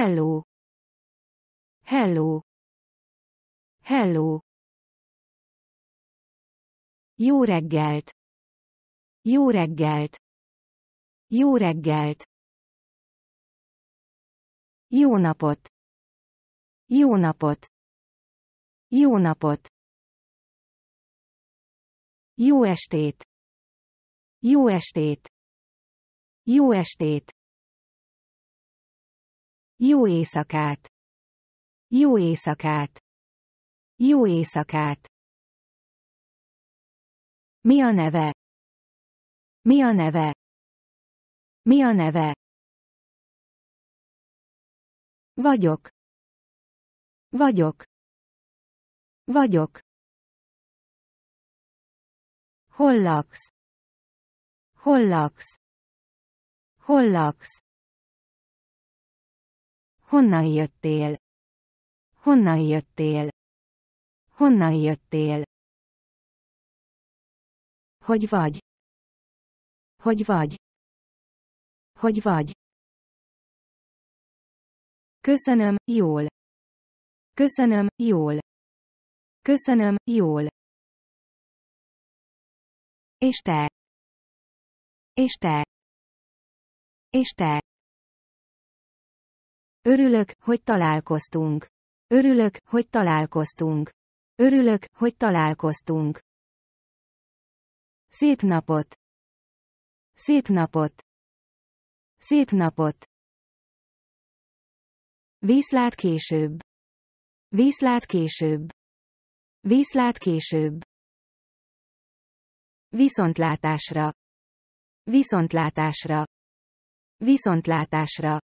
Hello. Hello. Hello. Jó reggelt. Jó reggelt. Jó reggelt. Jó napot. Jó napot. Jó napot. Jó estét. Jó estét. Jó estét. Jó éjszakát. Jó éjszakát. Jó éjszakát. Mi a neve? Mi a neve? Mi a neve? Vagyok. Vagyok. Vagyok. Hol laksz? Hol laksz? Hol laksz? Honnan jöttél? Honnan jöttél? Honnan jöttél? Hogy vagy? Hogy vagy? Hogy vagy? Köszönöm, jól. Köszönöm, jól. Köszönöm, jól. És te? És te? És te? Örülök, hogy találkoztunk. Örülök, hogy találkoztunk. Örülök, hogy találkoztunk. Szép napot. Szép napot. Szép napot. Viszlát később. Viszlát később. Viszlát később. Viszontlátásra. Viszontlátásra. Viszontlátásra.